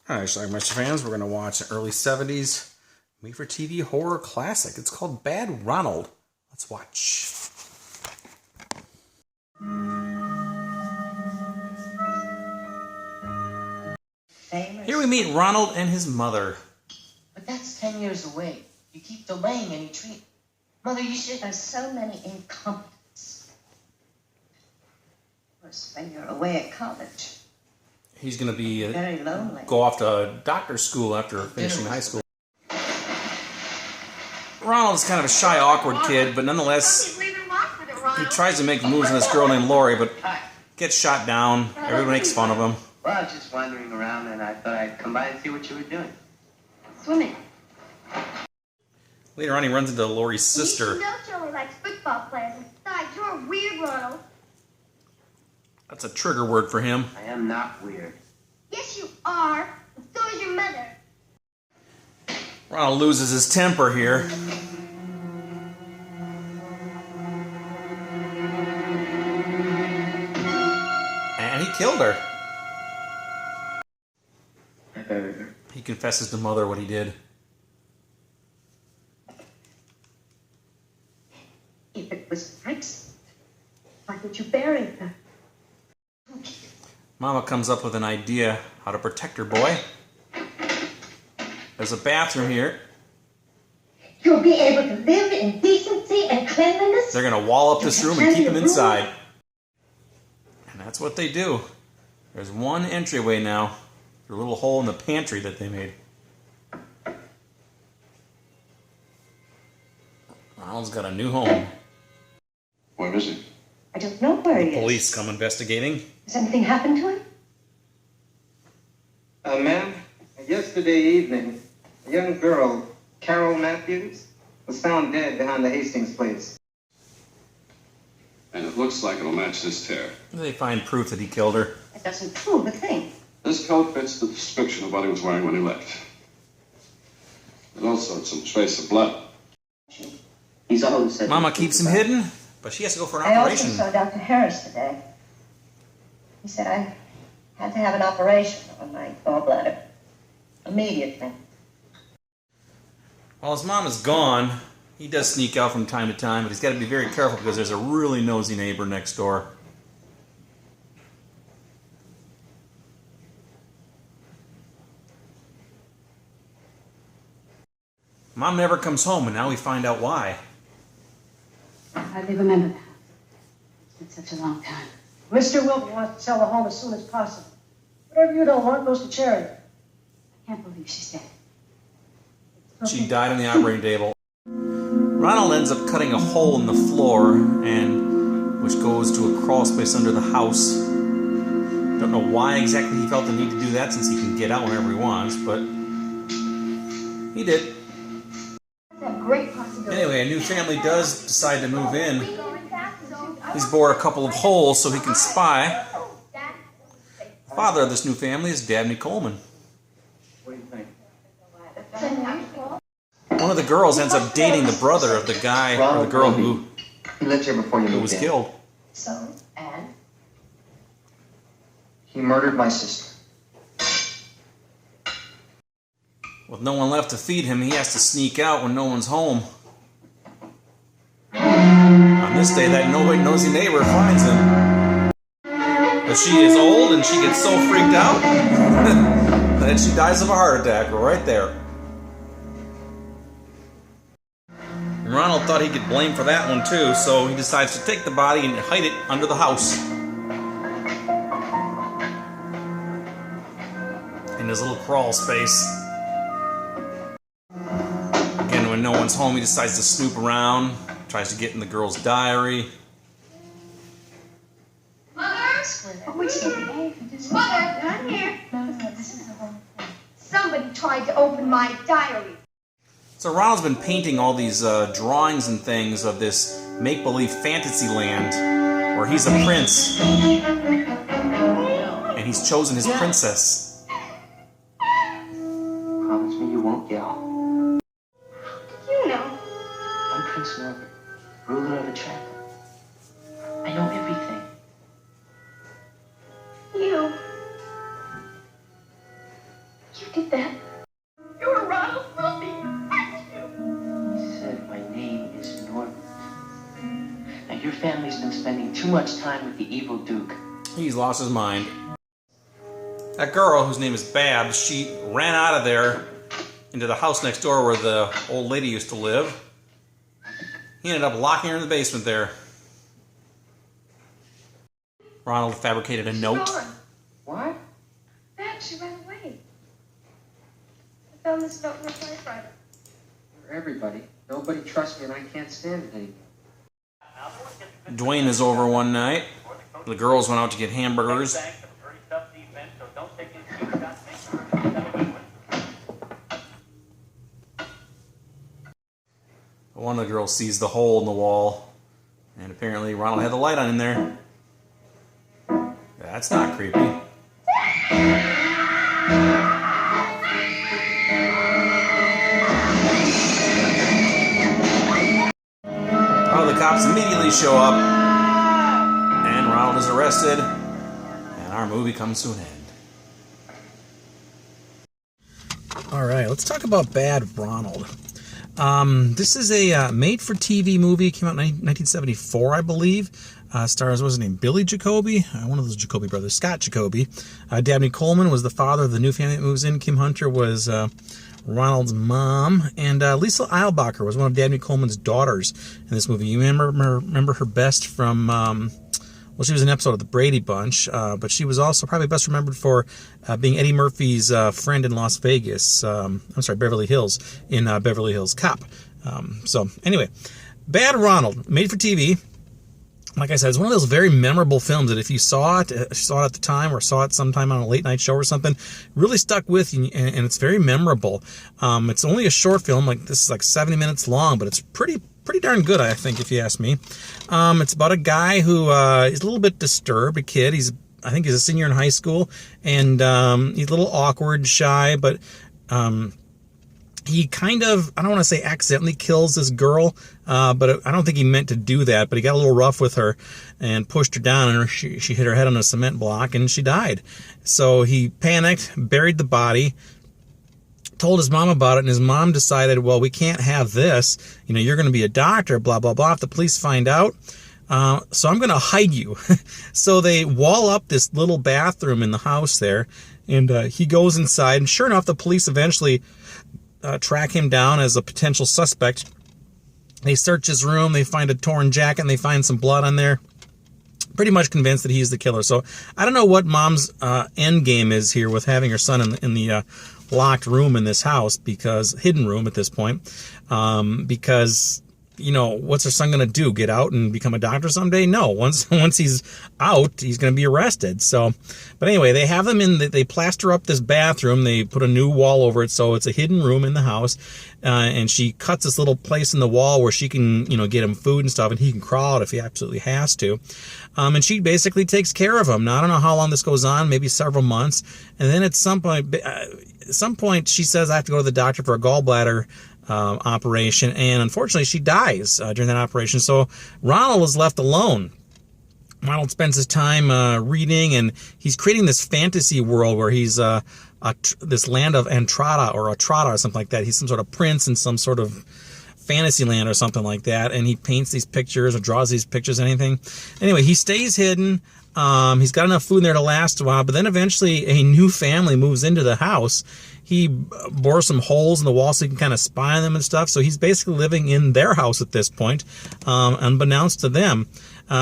Hi, Schlockmeisters fans. We're going to watch an early 70s made-for-TV horror classic. It's called Bad Ronald. Let's watch. Here we meet Ronald and his mother. But that's 10 years away. You keep delaying any treatment. Mother, you should... There's so many incompetents. Of course, when you're away at college, He's going to be very lonely. go off to doctor's school after finishing high school. Ronald's kind of a shy, awkward kid, but nonetheless, he tries to make moves on this girl named Lori, but gets shot down. Everyone makes fun of him. Well, I was just wandering around, and I thought I'd come by and see what you were doing. Swimming. Later on, he runs into Lori's sister. You know she only likes football players. Besides, you're weird, Ronald. That's a trigger word for him. I am not weird. Yes, you are. And so is your mother. Ronald loses his temper here. And he killed her. He confesses to Mother what he did. If it was an accident, why did you bury her? Mama comes up with an idea how to protect her boy. There's a bathroom here. You'll be able to live in decency and cleanliness? They're going to wall up this room and keep him inside. And that's what they do. There's one entryway now. There's a little hole in the pantry that they made. Ronald's got a new home. Where is he? I don't know where he is. Police come investigating. Has anything happened to him? Ma'am, yesterday evening, a young girl, Carol Matthews, was found dead behind the Hastings place. And it looks like it'll match this tear. They find proof that he killed her. It doesn't prove a thing. This coat fits the description of what he was wearing when he left. There's also some trace of blood. He's always said... Mama keeps him hidden, but she has to go for an I also operation. saw Dr. Harris today. He said I had to have an operation on my gallbladder. Immediately. While his mom is gone, he does sneak out from time to time, but he's got to be very careful because there's a really nosy neighbor next door. Mom never comes home, and now we find out why. I hardly remember that. It's been such a long time. Mr. Wilton wants to sell the home as soon as possible. Whatever you don't want goes to charity. I can't believe she's dead. She died on the operating table. Ronald ends up cutting a hole in the floor, and which goes to a crawl space under the house. Don't know why exactly he felt the need to do that, since he can get out whenever he wants, but he did. That's a great possibility. Anyway, a new family does decide to move in. He's bored a couple of holes so he can spy. The father of this new family is Dabney Coleman. What do you think? One of the girls ends up dating the brother of the guy, or the girl who He lived here before you moved was in. killed. So, and? He murdered my sister. With no one left to feed him, he has to sneak out when no one's home. On this day, that nosy neighbor finds him. But she is old and she gets so freaked out that she dies of a heart attack right there. And Ronald thought he could blame for that one too, so he decides to take the body and hide it under the house. In his little crawl space. Again, when no one's home, he decides to snoop around, tries to get in the girl's diary. Mother? Mother, I'm here. No, this is the whole thing. Somebody tried to open my diary. So Ronald's been painting all these drawings and things of this make-believe fantasy land where he's a prince and he's chosen his princess. Promise me you won't yell. You know. I'm Prince Norbert, ruler of a trap. I know everything. You your family's been spending too much time with the evil Duke. He's lost his mind. That girl, whose name is Babs, she ran out of there into the house next door where the old lady used to live. He ended up locking her in the basement there. Ronald fabricated a note. Gone. What? Dad, she ran away. I found this note in the typewriter. For everybody. Nobody trusts me and I can't stand it anymore. Dwayne is over one night. The girls went out to get hamburgers. One of the girls sees the hole in the wall, and apparently Ronald had the light on in there. That's not creepy. Oh, the cops immediately show up, and Ronald is arrested, and our movie comes to an end. Alright, let's talk about Bad Ronald. This is a made-for-TV movie. It came out in 1974, I believe. Stars, what's his name? Billy Jacoby? One of those Jacoby brothers. Scott Jacoby. Dabney Coleman was the father of the new family that moves in. Kim Hunter was Ronald's mom. And Lisa Eilbacher was one of Dabney Coleman's daughters in this movie. You remember her best from... well, she was an episode of The Brady Bunch, but she was also probably best remembered for being Eddie Murphy's friend in Las Vegas. Beverly Hills, in Beverly Hills Cop. So, anyway, Bad Ronald, made for TV. Like I said, it's one of those very memorable films that if you saw it at the time or saw it sometime on a late night show or something, really stuck with you, and it's very memorable. It's only a short film, like this is like 70 minutes long, but it's pretty darn good, I think, if you ask me. It's about a guy who is a little bit disturbed, a kid. I think he's a senior in high school, and he's a little awkward, shy, but he kind of, I don't want to say accidentally kills this girl, but I don't think he meant to do that, but he got a little rough with her and pushed her down, and she hit her head on a cement block, and she died. So he panicked, buried the body, told his mom about it, and his mom decided, well, we can't have this. You know, you're going to be a doctor, blah, blah, blah. If the police find out, so I'm going to hide you. So they wall up this little bathroom in the house there, and he goes inside, and sure enough, the police eventually track him down as a potential suspect. They search his room, they find a torn jacket, and they find some blood on there. Pretty much convinced that he's the killer. So I don't know what mom's end game is here with having her son in the locked room in this house, because hidden room at this point, because, you know, what's her son going to do? Get out and become a doctor someday? No. Once he's out, he's going to be arrested. So, but anyway, they have them they plaster up this bathroom. They put a new wall over it, so it's a hidden room in the house. And she cuts this little place in the wall where she can, you know, get him food and stuff, and he can crawl out if he absolutely has to. And she basically takes care of him. Now, I don't know how long this goes on, maybe several months. And then at some point, she says, I have to go to the doctor for a gallbladder operation, and unfortunately she dies during that operation. So Ronald is left alone. Ronald spends his time reading, and he's creating this fantasy world where he's this land of Entrada or something like that. He's some sort of prince in some sort of fantasy land or something like that, and he paints these pictures or draws these pictures, anything. Anyway, he stays hidden. He's got enough food in there to last a while, but then eventually a new family moves into the house. He bores some holes in the wall so he can kind of spy on them and stuff. So he's basically living in their house at this point, unbeknownst to them.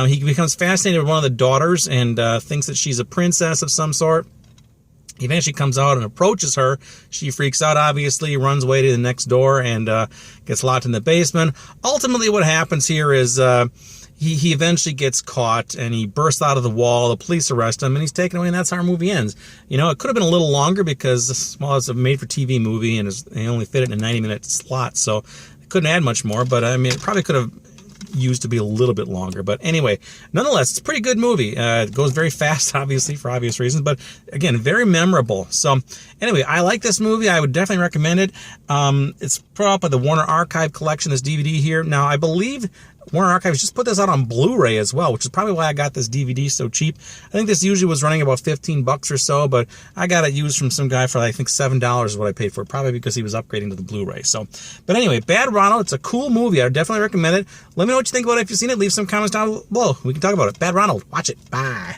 He becomes fascinated with one of the daughters and thinks that she's a princess of some sort. He eventually comes out and approaches her. She freaks out, obviously, runs away to the next door, and gets locked in the basement. Ultimately, what happens here is he eventually gets caught, and he bursts out of the wall. The police arrest him, and he's taken away, and that's how our movie ends. You know, it could have been a little longer because, well, it's a made-for-TV movie, and they only fit it in a 90-minute slot, so it couldn't add much more. But, I mean, it probably could have used to be a little bit longer. But anyway, nonetheless, it's a pretty good movie. It goes very fast, obviously, for obvious reasons, but again, very memorable. So anyway, I like this movie. I would definitely recommend it. It's put up by the Warner Archive Collection, this DVD here. Now, I believe Warner Archives just put this out on Blu-ray as well, which is probably why I got this DVD so cheap. I think this usually was running about $15 or so, but I got it used from some guy for, I think, $7 is what I paid for it, probably because he was upgrading to the Blu-ray. So, but anyway, Bad Ronald, it's a cool movie. I definitely recommend it. Let me know what you think about it. If you've seen it, leave some comments down below. We can talk about it. Bad Ronald, watch it. Bye.